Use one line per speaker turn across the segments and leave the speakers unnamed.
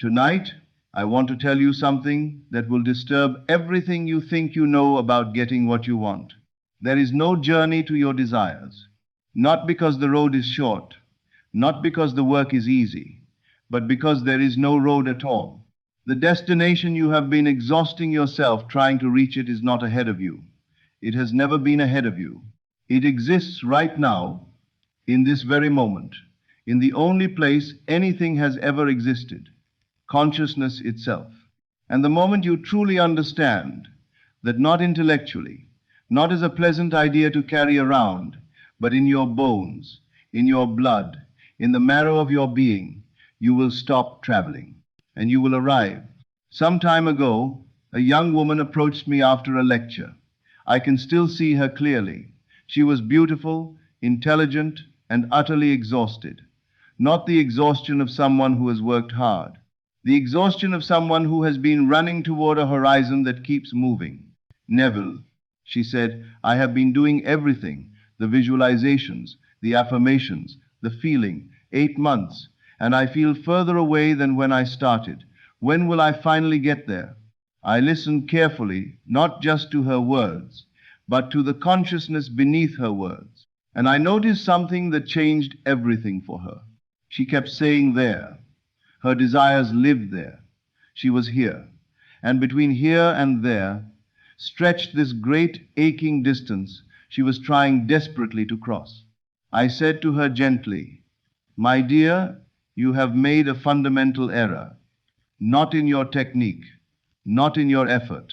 Tonight, I want to tell you something that will disturb everything you think you know about getting what you want. There is no journey to your desires, not because the road is short, not because the work is easy, but because there is no road at all. The destination you have been exhausting yourself trying to reach it is not ahead of you. It has never been ahead of you. It exists right now, in this very moment, in the only place anything has ever existed, consciousness itself. And the moment you truly understand that not intellectually, not as a pleasant idea to carry around, but in your bones, in your blood, in the marrow of your being, you will stop traveling and you will arrive. Some time ago, a young woman approached me after a lecture. I can still see her clearly. She was beautiful, intelligent, and utterly exhausted. Not the exhaustion of someone who has worked hard, the exhaustion of someone who has been running toward a horizon that keeps moving. Neville, she said, I have been doing everything, the visualizations, the affirmations, the feeling, 8 months, and I feel further away than when I started. When will I finally get there? I listened carefully, not just to her words, but to the consciousness beneath her words. And I noticed something that changed everything for her. She kept saying there. Her desires lived there. She was here. And between here and there, stretched this great aching distance she was trying desperately to cross. I said to her gently, my dear, you have made a fundamental error. Not in your technique, not in your effort.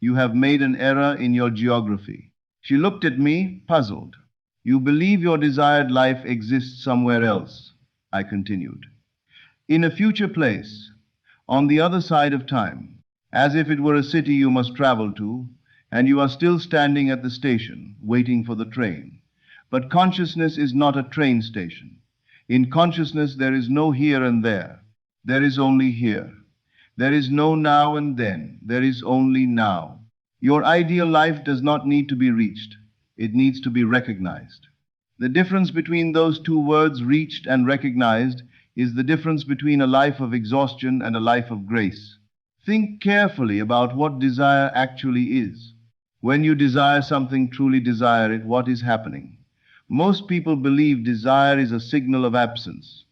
You have made an error in your geography. She looked at me, puzzled. You believe your desired life exists somewhere else, I continued. In a future place, on the other side of time, as if it were a city you must travel to, and you are still standing at the station, waiting for the train. But consciousness is not a train station. In consciousness there is no here and there. There is only here. There is no now and then. There is only now. Your ideal life does not need to be reached. It needs to be recognized. The difference between those two words, reached and recognized, is the difference between a life of exhaustion and a life of grace. Think carefully about what desire actually is. When you desire something, truly desire it, what is happening? Most people believe desire is a signal of absence,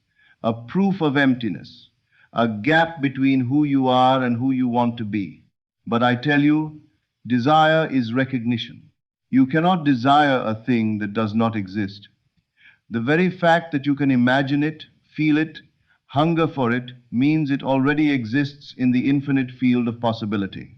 a proof of emptiness, a gap between who you are and who you want to be. But I tell you, desire is recognition. You cannot desire a thing that does not exist. The very fact that you can imagine it, feel it, hunger for it, means it already exists in the infinite field of possibility.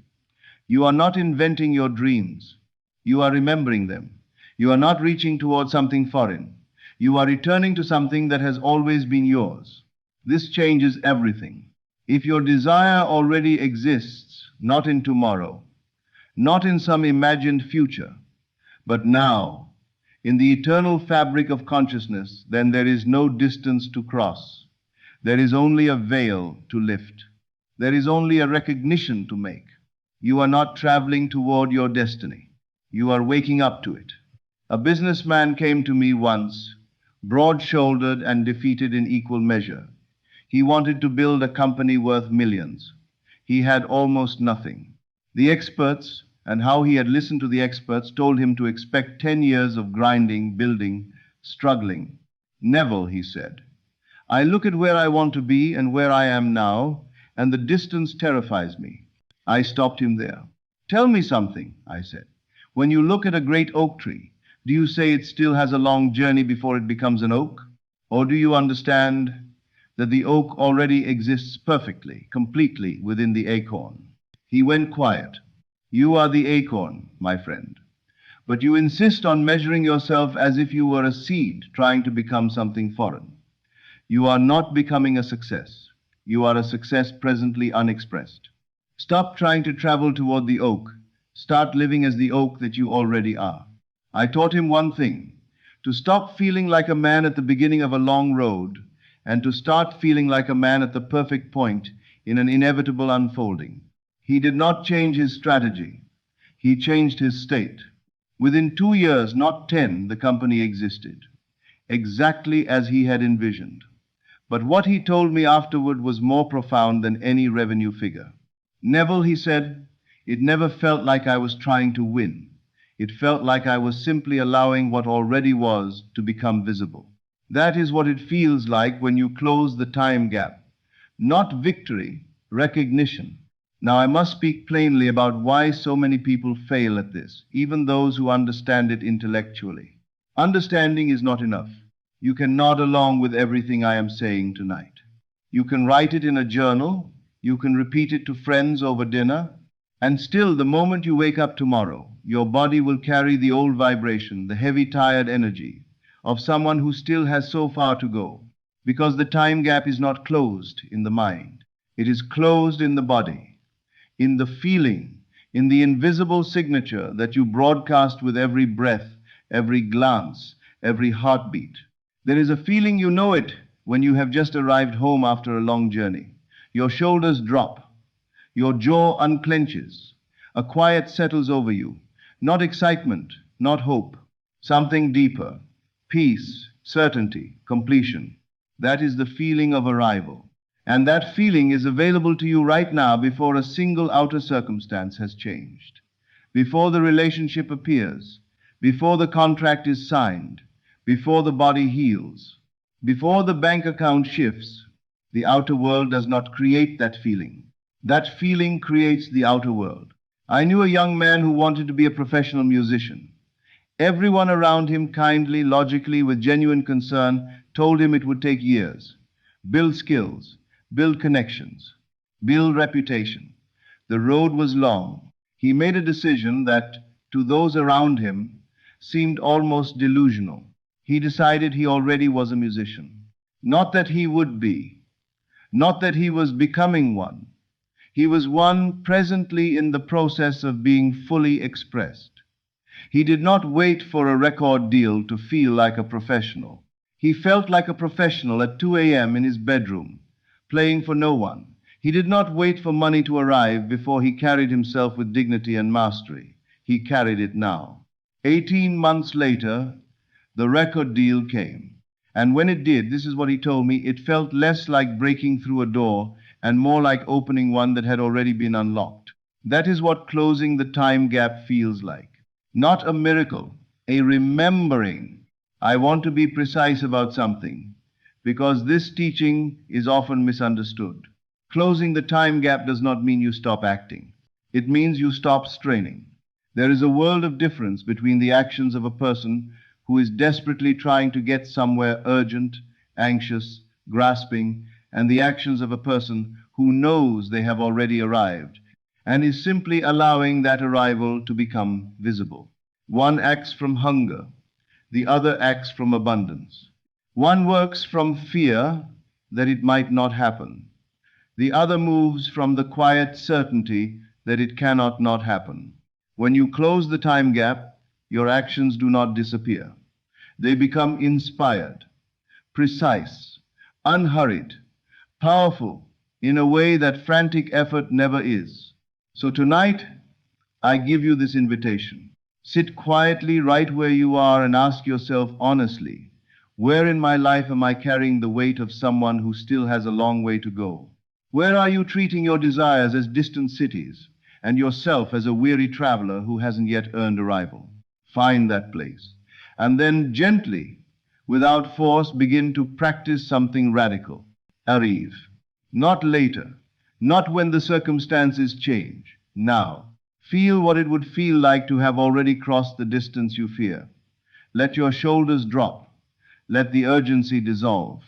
You are not inventing your dreams. You are remembering them. You are not reaching towards something foreign. You are returning to something that has always been yours. This changes everything. If your desire already exists, not in tomorrow, not in some imagined future, but now, in the eternal fabric of consciousness, then there is no distance to cross. There is only a veil to lift. There is only a recognition to make. You are not traveling toward your destiny. You are waking up to it. A businessman came to me once, broad-shouldered and defeated in equal measure. He wanted to build a company worth millions. He had almost nothing. The experts, and how he had listened to the experts, told him to expect 10 years of grinding, building, struggling. Neville, he said, I look at where I want to be and where I am now, and the distance terrifies me. I stopped him there. Tell me something, I said. When you look at a great oak tree, do you say it still has a long journey before it becomes an oak? Or do you understand that the oak already exists perfectly, completely within the acorn? He went quiet. You are the acorn, my friend. But you insist on measuring yourself as if you were a seed trying to become something foreign. You are not becoming a success. You are a success presently unexpressed. Stop trying to travel toward the oak. Start living as the oak that you already are. I taught him one thing, to stop feeling like a man at the beginning of a long road, and to start feeling like a man at the perfect point in an inevitable unfolding. He did not change his strategy. He changed his state. Within 2 years, not 10, the company existed, exactly as he had envisioned. But what he told me afterward was more profound than any revenue figure. Neville, he said, it never felt like I was trying to win. It felt like I was simply allowing what already was to become visible. That is what it feels like when you close the time gap. Not victory, recognition. Now I must speak plainly about why so many people fail at this, even those who understand it intellectually. Understanding is not enough. You can nod along with everything I am saying tonight. You can write it in a journal, you can repeat it to friends over dinner, and still, the moment you wake up tomorrow, your body will carry the old vibration, the heavy, tired energy of someone who still has so far to go. Because the time gap is not closed in the mind, it is closed in the body, in the feeling, in the invisible signature that you broadcast with every breath, every glance, every heartbeat. There is a feeling, you know it, when you have just arrived home after a long journey. Your shoulders drop, your jaw unclenches, a quiet settles over you. Not excitement, not hope, something deeper. Peace, certainty, completion. That is the feeling of arrival. And that feeling is available to you right now before a single outer circumstance has changed. Before the relationship appears, before the contract is signed, before the body heals, before the bank account shifts. The outer world does not create that feeling. That feeling creates the outer world. I knew a young man who wanted to be a professional musician. Everyone around him kindly, logically, with genuine concern, told him it would take years. Build skills, build connections, build reputation. The road was long. He made a decision that, to those around him, seemed almost delusional. He decided he already was a musician. Not that he would be, not that he was becoming one. He was one presently in the process of being fully expressed. He did not wait for a record deal to feel like a professional. He felt like a professional at 2 a.m. in his bedroom, playing for no one. He did not wait for money to arrive before he carried himself with dignity and mastery. He carried it now. 18 months later, the record deal came. And when it did, this is what he told me, it felt less like breaking through a door and more like opening one that had already been unlocked. That is what closing the time gap feels like. Not a miracle, a remembering. I want to be precise about something, because this teaching is often misunderstood. Closing the time gap does not mean you stop acting. It means you stop straining. There is a world of difference between the actions of a person who is desperately trying to get somewhere urgent, anxious, grasping, and the actions of a person who knows they have already arrived and is simply allowing that arrival to become visible. One acts from hunger, the other acts from abundance. One works from fear that it might not happen. The other moves from the quiet certainty that it cannot not happen. When you close the time gap, your actions do not disappear. They become inspired, precise, unhurried, powerful in a way that frantic effort never is. So tonight, I give you this invitation. Sit quietly right where you are and ask yourself honestly, where in my life am I carrying the weight of someone who still has a long way to go? Where are you treating your desires as distant cities and yourself as a weary traveler who hasn't yet earned arrival? Find that place. And then gently, without force, begin to practice something radical. Arrive. Not later. Not when the circumstances change. Now. Feel what it would feel like to have already crossed the distance you fear. Let your shoulders drop. Let the urgency dissolve.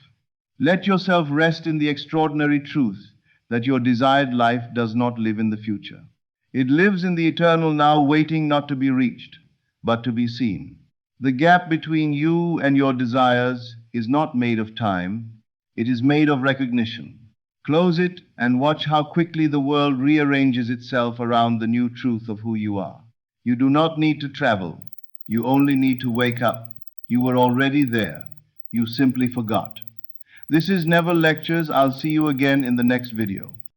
Let yourself rest in the extraordinary truth that your desired life does not live in the future. It lives in the eternal now, waiting not to be reached, but to be seen. The gap between you and your desires is not made of time. It is made of recognition. Close it and watch how quickly the world rearranges itself around the new truth of who you are. You do not need to travel. You only need to wake up. You were already there. You simply forgot. This is Neville Lectures. I'll see you again in the next video.